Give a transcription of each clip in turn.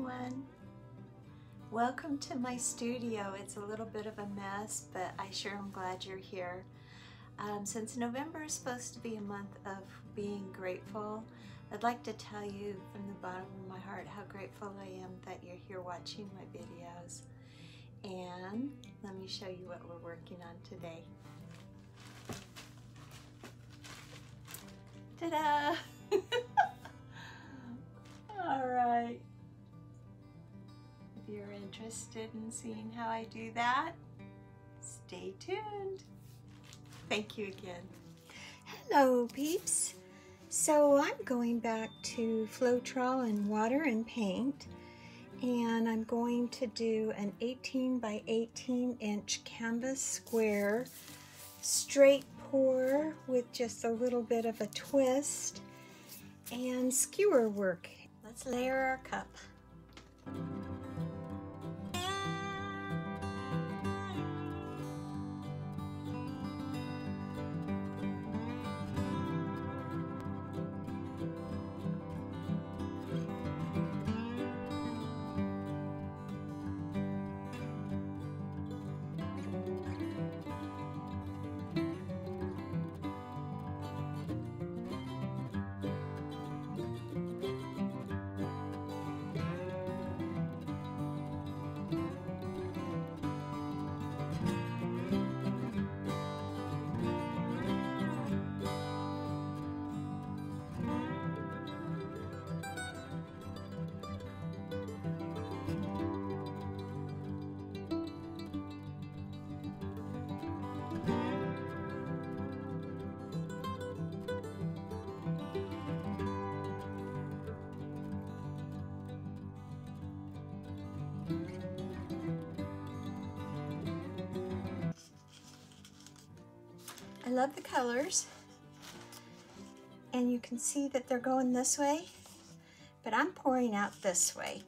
everyone. Welcome to my studio. It's a little bit of a mess, but I sure am glad you're here. Since November is supposed to be a month of being grateful, I'd like to tell you from the bottom of my heart how grateful I am that you're here watching my videos. And let me show you what we're working on today. Ta-da! All right. If you're interested in seeing how I do that, stay tuned. Thank you again. Hello, peeps. So I'm going back to Floetrol and water and paint, and I'm going to do an 18 by 18 inch canvas square straight pour with just a little bit of a twist and skewer work. Let's layer our cup. I love the colors, and you can see that they're going this way, but I'm pouring out this way.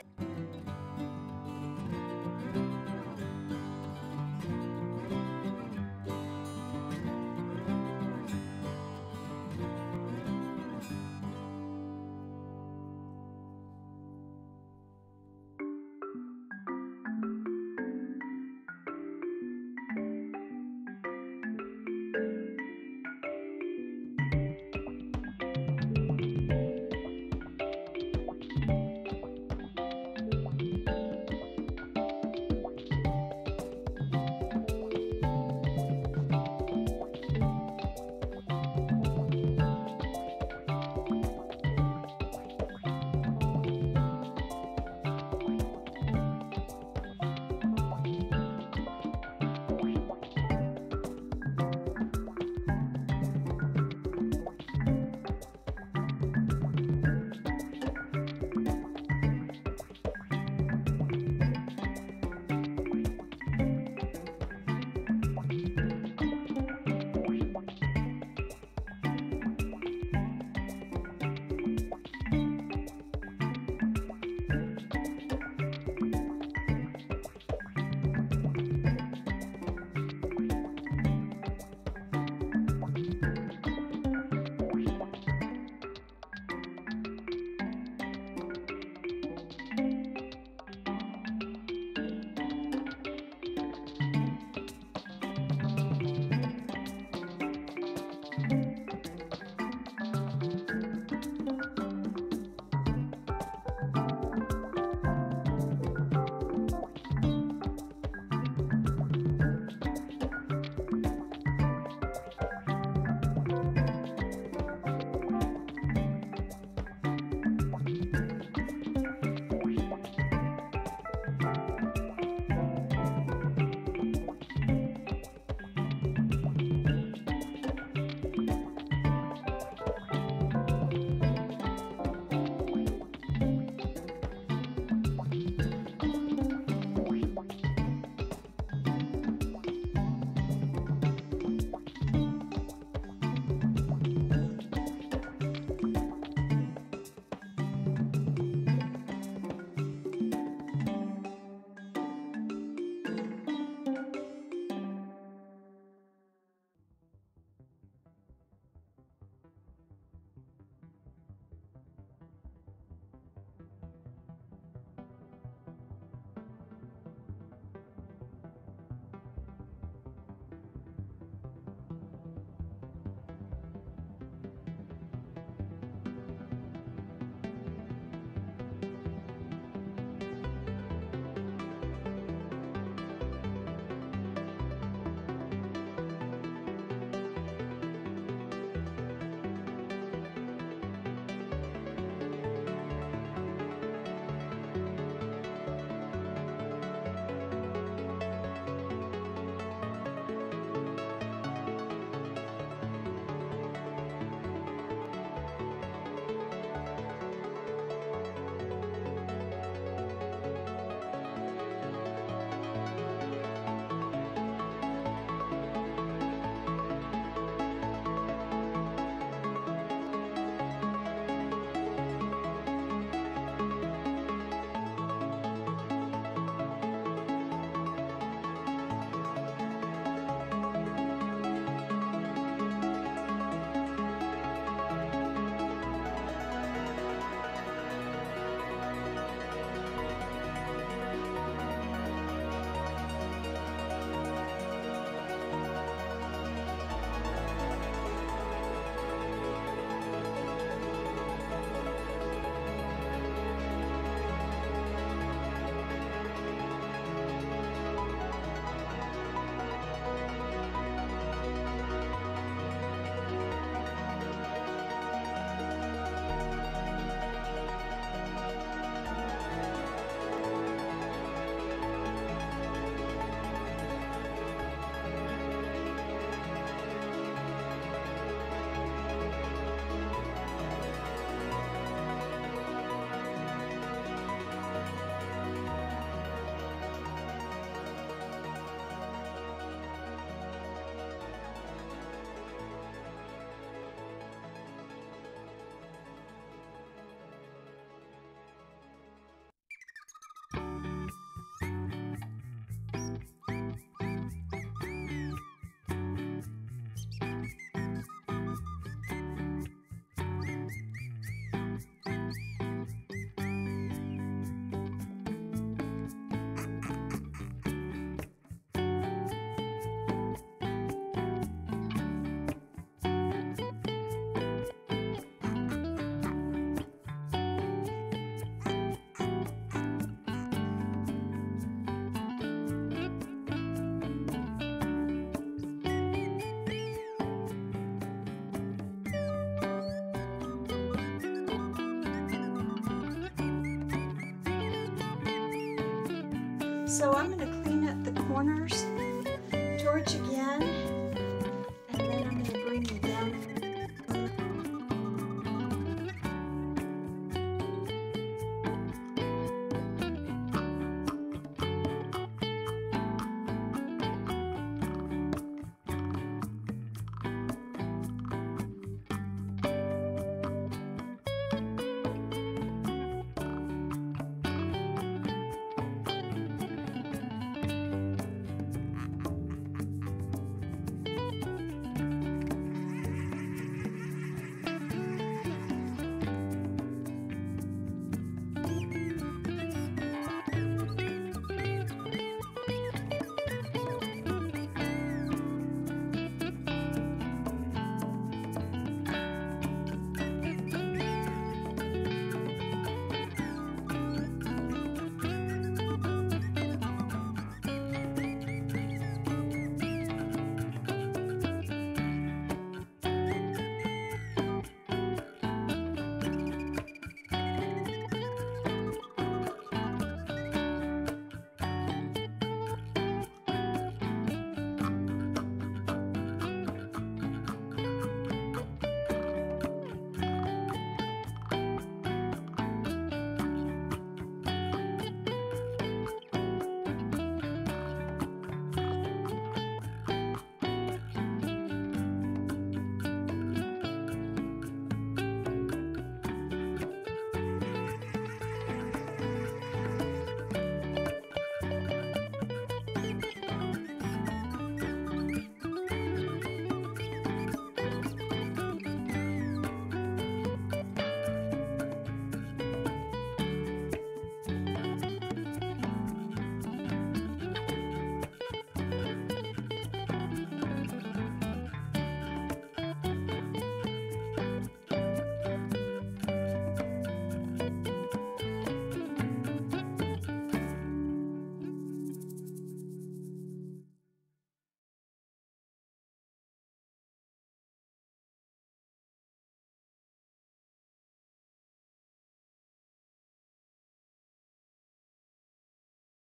So I'm going to clean up the corners